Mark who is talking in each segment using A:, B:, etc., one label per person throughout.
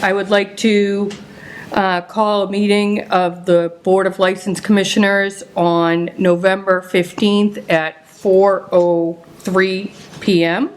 A: I would like to call a meeting of the Board of License Commissioners on November 15th at 4:03 p.m.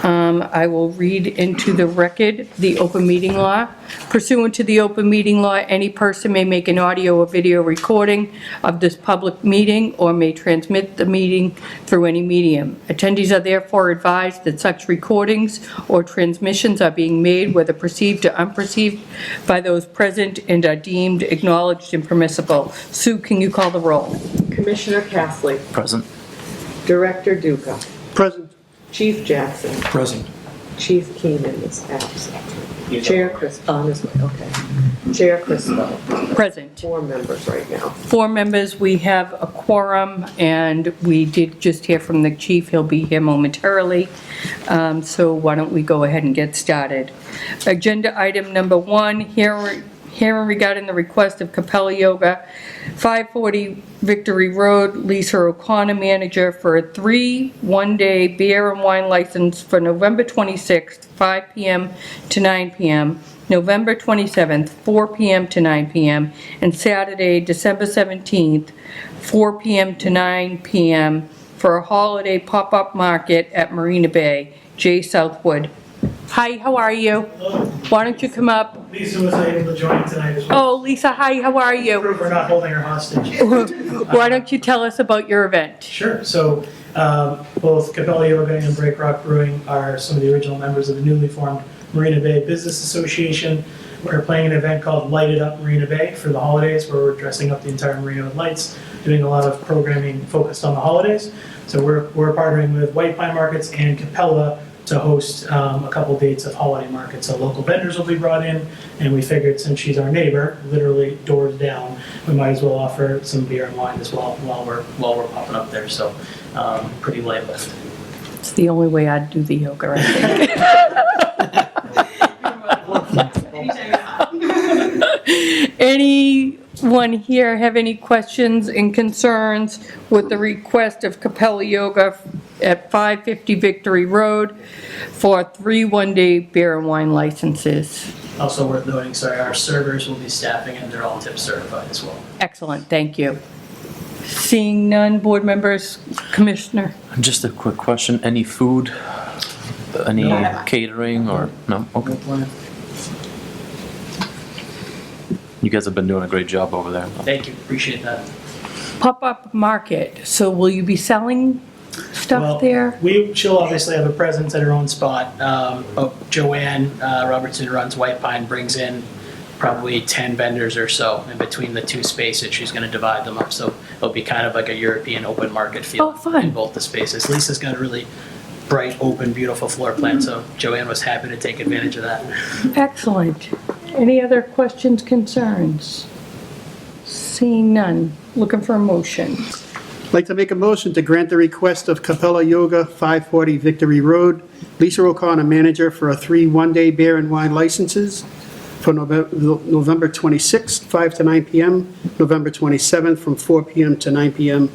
A: I will read into the record the open meeting law. Pursuant to the open meeting law, any person may make an audio or video recording of this public meeting or may transmit the meeting through any medium. Attendees are therefore advised that such recordings or transmissions are being made, whether perceived or unperceived, by those present and are deemed acknowledged and permissible. Sue, can you call the roll?
B: Commissioner Castley.
C: Present.
B: Director Duca.
D: Present.
B: Chief Jackson.
D: Present.
B: Chief Keenan is absent. Chair Chris, on his way, okay. Chair Crispo.
A: Present.
B: 4 members right now.
A: 4 members, we have a quorum, and we did just hear from the chief. He'll be here momentarily. So why don't we go ahead and get started. Agenda item number 1, hearing regarding the request of Capella Yoga, 540 Victory Road, Lisa O'Connor, manager, for a 3 one-day beer and wine license for November 26th, 5 p.m. to 9 p.m., November 27th, 4 p.m. to 9 p.m., and Saturday, December 17th, 4 p.m. to 9 p.m. for a holiday pop-up market at Marina Bay. Jay Southwood. Hi, how are you?
E: Hello.
A: Why don't you come up?
E: Lisa was able to join tonight as well.
A: Oh, Lisa, hi, how are you?
E: We're not holding her hostage.
A: Why don't you tell us about your event?
E: Sure. So both Capella Yoga and Break Rock Brewing are some of the original members of the newly formed Marina Bay Business Association. We're playing an event called Light It Up Marina Bay for the holidays, where we're dressing up the entire marina with lights, doing a lot of programming focused on the holidays. So we're partnering with White Pine Markets and Capella to host a couple dates of holiday markets. So local vendors will be brought in, and we figured since she's our neighbor, literally doors down, we might as well offer some beer and wine as well while we're popping up there. So pretty light lift.
A: It's the only way I'd do the yoga, I think. Anyone here have any questions and concerns with the request of Capella Yoga at 550 Victory Road for 3 one-day beer and wine licenses?
E: Also worth noting, our servers will be staffing and they're all tip certified as well.
A: Excellent, thank you. Seeing none, board members, Commissioner?
C: Just a quick question. Any food? Any catering or no? Okay. You guys have been doing a great job over there.
E: Thank you, appreciate that.
A: Pop-up market, so will you be selling stuff there?
E: She'll obviously have a presence at her own spot. Joanne Robertson, who runs White Pine, brings in probably 10 vendors or so, and between the 2 spaces, she's going to divide them up. So it'll be kind of like a European open market feel in both the spaces. Lisa's got a really bright, open, beautiful floor plan, so Joanne was happy to take advantage of that.
A: Excellent. Any other questions, concerns? Seeing none, looking for a motion.
D: I'd like to make a motion to grant the request of Capella Yoga, 540 Victory Road, Lisa O'Connor, manager, for a 3 one-day beer and wine licenses for November 26th, 5 to 9 p.m., November 27th from 4 p.m. to 9 p.m.,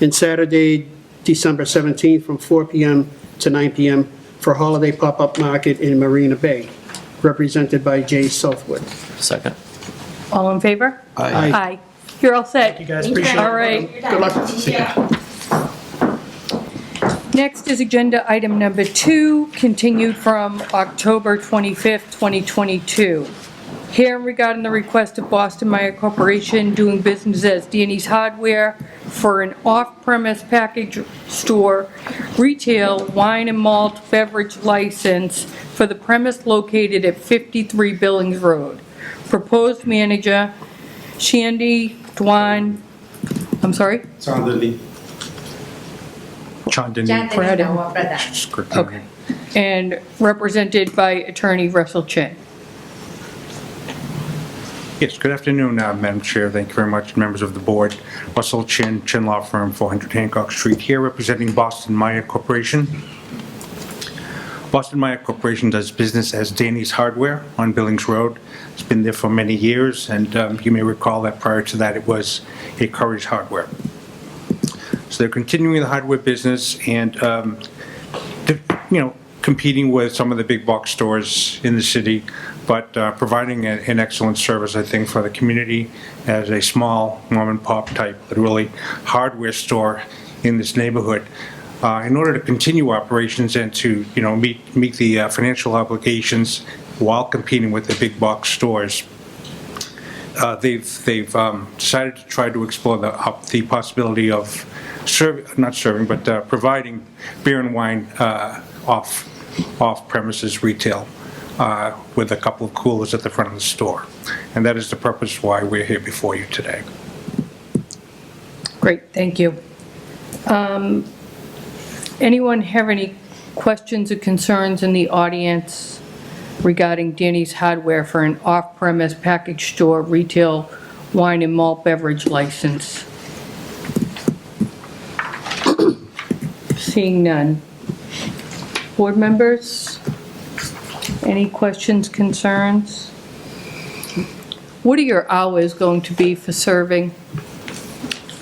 D: and Saturday, December 17th from 4 p.m. to 9 p.m. for a holiday pop-up market in Marina Bay, represented by Jay Southwood.
C: Second.
A: All in favor?
D: Aye.
A: Aye. You're all set.
E: You guys appreciate it.
A: All right.
D: Good luck.
A: Next is agenda item number 2, continued from October 25th, 2022. Hearing regarding the request of Boston Meyer Corporation doing business as Danny's Hardware for an off-premise package store retail wine and malt beverage license for the premise located at 53 Billings Road. Proposed manager, Shandy Dwan, I'm sorry?
F: Chandani.
A: Okay. And represented by attorney Russell Chin.
F: Yes, good afternoon, Madam Chair. Thank you very much, members of the board. Russell Chin, Chin Law Firm, 400 Hancock Street, here representing Boston Meyer Corporation. Boston Meyer Corporation does business as Danny's Hardware on Billings Road. It's been there for many years, and you may recall that prior to that, it was a Courage Hardware. So they're continuing the hardware business and, competing with some of the big box stores in the city, but providing an excellent service, I think, for the community as a small mom-and-pop type, literally, hardware store in this neighborhood. In order to continue operations and to, meet the financial obligations while competing with the big box stores, they've decided to try to explore the possibility of providing beer and wine off-premises retail with a couple of coolers at the front of the store. And that is the purpose why we're here before you today.
A: Great, thank you. Anyone have any questions or concerns in the audience regarding Danny's Hardware for an off-premise package store retail wine and malt beverage license? Seeing none. Board members, any questions, concerns? What are your hours going to be for serving?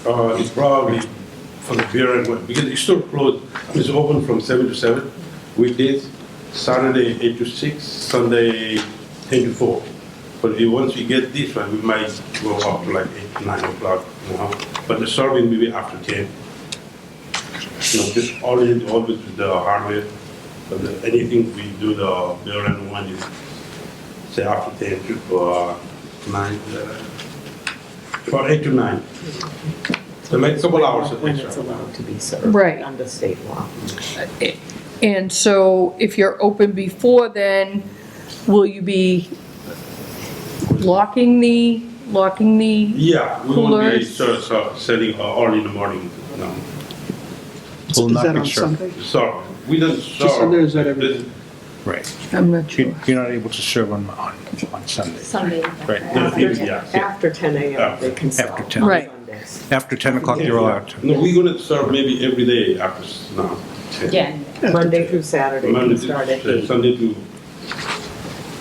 G: It's probably for the beer and wine, because it's still closed. It's open from 7 to 7, weekdays, Saturday 8 to 6, Sunday 10 to 4. But once we get this one, we might go up to like 8 to 9 o'clock, But the serving will be after 10. Just always with the hardware. But anything we do the beer and wine is say after 10 to 9, about 8 to 9. So like a couple hours
B: When it's
G: extra.
B: allowed to be served.
A: Right.
B: Under state law.
A: And so if you're open before then, will you be locking the
G: Yeah, we won't be
A: coolers?
G: selling early in the morning. No.
F: Will
D: Is
F: not
D: that
F: be
D: on
F: served.
D: Sunday?
G: So we don't serve.
D: Sunday or is that every day?
F: Right.
A: I'm not sure.
F: You're not able to serve on Sunday.
H: Sunday.
F: Right.
B: After 10 a.m. they can sell.
F: After 10.
B: on
A: Right.
B: Sundays.
F: After 10 o'clock, you're allowed to.
G: No, we're gonna serve maybe every day after now.
H: Yeah.
B: Monday through Saturday,
G: Monday
B: you start at
G: to
B: 8.
G: Sunday to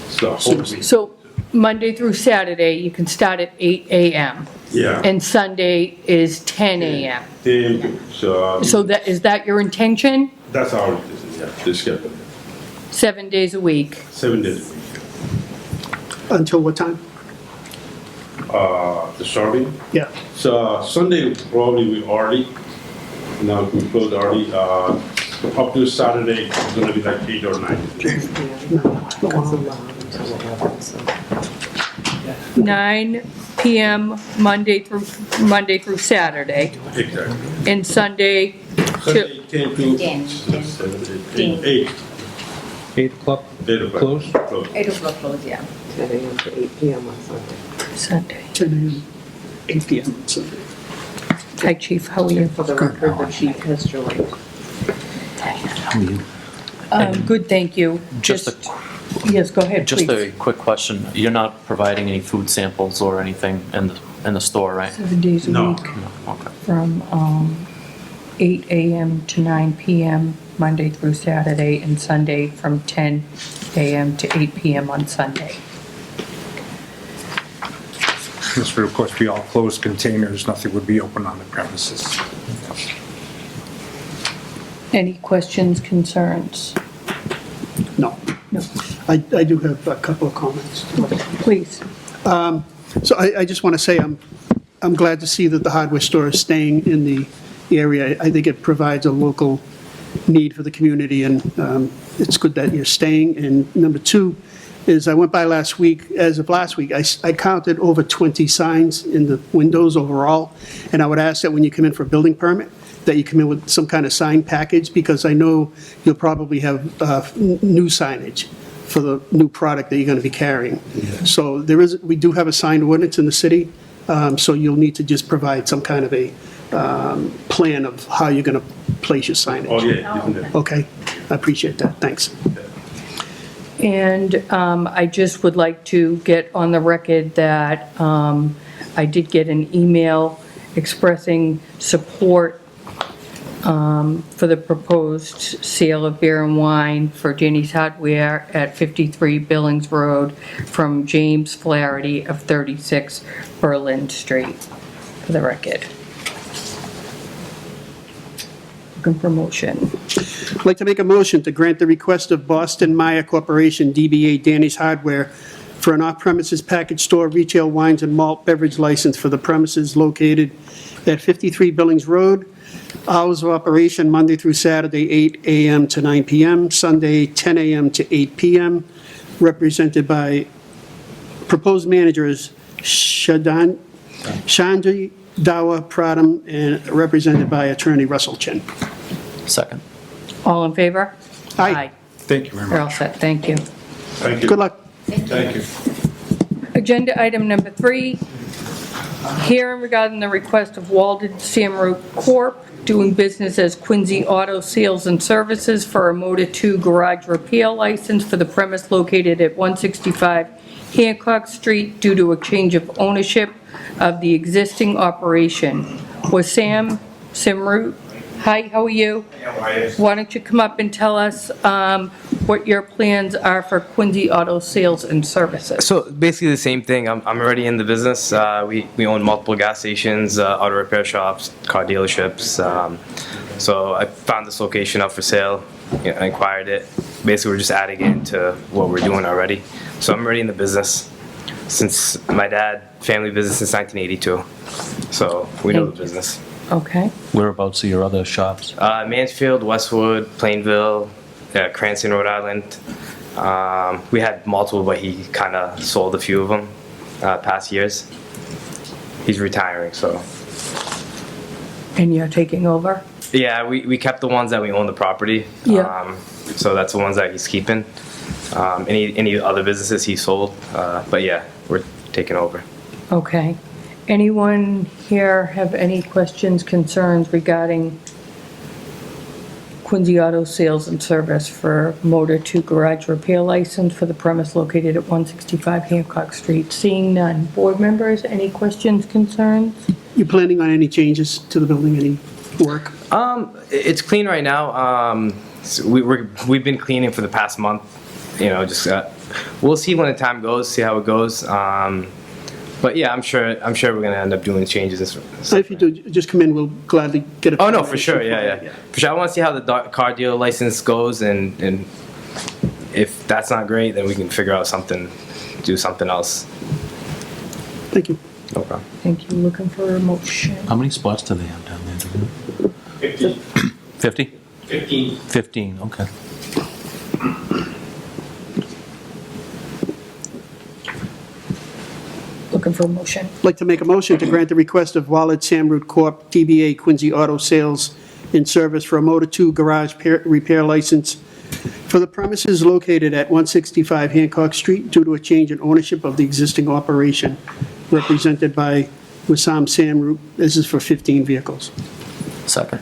G: so whole week.
A: So Monday through Saturday, you can start at 8 a.m.
G: Yeah.
A: and Sunday is 10 a.m.
G: Then so
A: So is that your intention?
G: that's how it is. Yeah, this schedule.
A: 7 days a week?
G: 7 days a week.
D: Until what time?
G: The serving.
D: Yeah.
G: So Sunday probably we early. Now we close early. Up to Saturday it's gonna be like 8 or 9.
B: 10 p.m. It's allowed until 11, so.
A: 9 p.m. Monday through Saturday,
G: Exactly.
A: and Sunday
G: Sunday 10 to
H: 10.
G: 7, 8.
F: 8 o'clock
G: 8 o'clock.
F: close?
G: Close.
H: 8 o'clock close, yeah.
B: 10 a.m. to 8 p.m. on Sunday.
A: Sunday.
D: 10 a.m., 8 p.m. on Sunday.
A: Hi, Chief, how are you?
B: For the record, the chief has joined.
A: Good, thank you.
C: Just
A: Yes, go ahead,
C: Just
A: please.
C: a quick question. You're not providing any food samples or anything in the store, right?
A: 7 days a
G: No.
A: week
C: No, okay.
A: from 8 a.m. to 9 p.m. Monday through Saturday, and Sunday from 10 a.m. to 8 p.m. on Sunday.
F: This would, of course, be all closed containers. Nothing would be open on the premises.
A: Any questions, concerns?
D: No.
A: No.
D: I do have a couple of comments.
A: Please.
D: So I just want to say I'm glad to see that the hardware store is staying in the area. I think it provides a local need for the community, and it's good that you're staying. And number two is I went by last week, as of last week, I counted over 20 signs in the windows overall, and I would ask that when you come in for a building permit, that you come in with some kind of sign package, because I know you'll probably have new signage for the new product that you're going to be carrying. So we do have a sign ordinance in the city, so you'll need to just provide some kind of a plan of how you're going to place your signage.
G: Oh, yeah, isn't it?
D: Okay, I appreciate that, thanks.
A: And I just would like to get on the record that I did get an email expressing support for the proposed sale of beer and wine for Danny's Hardware at 53 Billings Road from James Flaherty of 36 Berlin Street, for the record. Looking for motion.
D: I'd like to make a motion to grant the request of Boston Meyer Corporation, DBA Danny's Hardware, for an off-premises package store retail wines and malt beverage license for the premises located at 53 Billings Road. Hours of operation Monday through Saturday, 8 a.m. to 9 p.m., Sunday, 10 a.m. to 8 p.m., represented by proposed managers Chandri Dawa Pradam, and represented by attorney Russell Chin.
C: Second.
A: All in favor?
D: Aye.
F: Thank you very
A: You're all
F: much.
A: set, thank you.
G: Thank you.
D: Good luck.
G: Thank you.
A: Agenda item number 3, hearing regarding the request of Walden Samroot Corp., doing business as Quincy Auto Sales and Services for a Motor 2 garage repair license for the premise located at 165 Hancock Street due to a change of ownership of the existing operation. Wassam Samroot, hi, how are you? Why don't you come up and tell us what your plans are for Quincy Auto Sales and Services?
H: So basically the same thing. I'm already in the business. We own multiple gas stations, auto repair shops, car dealerships. So I found this location up for sale. I inquired it. Basically, we're just adding it to what we're doing already. So I'm already in the business since my dad, family business since 1982. So we know the business.
A: Okay,
C: Whereabouts are your other shops?
H: Mansfield, Westwood, Plainville, Cranston, Rhode Island. We had multiple, but he kind of sold a few of them past years. He's retiring, so.
A: and you're taking over?
H: Yeah, we kept the ones that we own the property.
A: Yeah.
H: So that's the ones that he's keeping. Any other businesses he sold, but yeah, we're taking over.
A: Okay. Anyone here have any questions, concerns regarding Quincy Auto Sales and Service for Motor 2 garage repair license for the premise located at 165 Hancock Street? Seeing none. Board members, any questions, concerns?
D: You planning on any changes to the building, any work?
H: It's clean right now. So we've been cleaning for the past month. You know, just we'll see when the time goes, see how it goes. But yeah, I'm sure we're gonna end up doing changes.
D: If you do, just come in, we'll gladly get a...
H: Oh no, for sure, yeah. For sure, I want to see how the car dealer license goes, and if that's not great, then we can figure out something, do something else.
D: Thank you.
H: No problem.
A: Thank you. Looking for a motion.
C: How many spots do they have down there? Do you know? 50? 15, okay.
A: Looking for a motion.
D: I'd like to make a motion to grant the request of Walid Samroot Corp., DBA Quincy Auto Sales and Service for a Motor 2 garage repair license for the premises located at 165 Hancock Street due to a change in ownership of the existing operation, represented by Wassam Samroot. This is for 15 vehicles.
C: Second.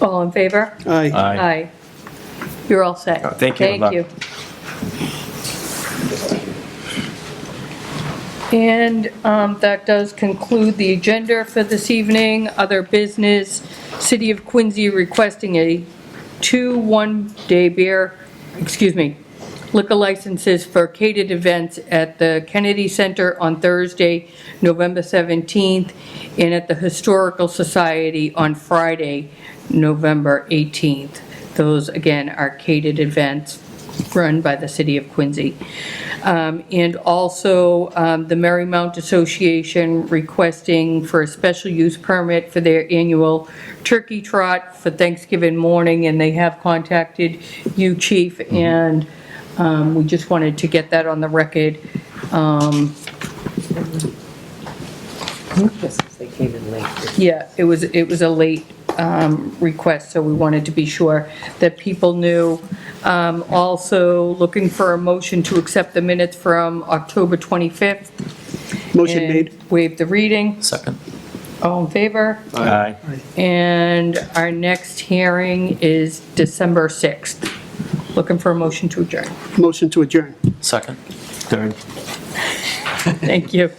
A: All in favor?
D: Aye.
A: Aye. You're all set.
H: Thank you. Good luck.
A: Thank you. And that does conclude the agenda for this evening. Other business, City of Quincy requesting a 2 one-day liquor licenses for catered events at the Kennedy Center on Thursday, November 17th, and at the Historical Society on Friday, November 18th. Those, again, are catered events run by the City of Quincy. And also, the Marymount Association requesting for a special use permit for their annual turkey trot for Thanksgiving morning, and they have contacted you, Chief, and we just wanted to get that on the record.
B: They came in late.
A: Yeah, it was a late request, so we wanted to be sure that people knew. Also, looking for a motion to accept the minutes from October 25th.
D: Motion
A: and
D: made.
A: waive the reading.
C: Second.
A: All in favor?
C: Aye.
A: And our next hearing is December 6th. Looking for a motion to adjourn.
D: Motion to adjourn.
C: Second. Third.
A: Thank you.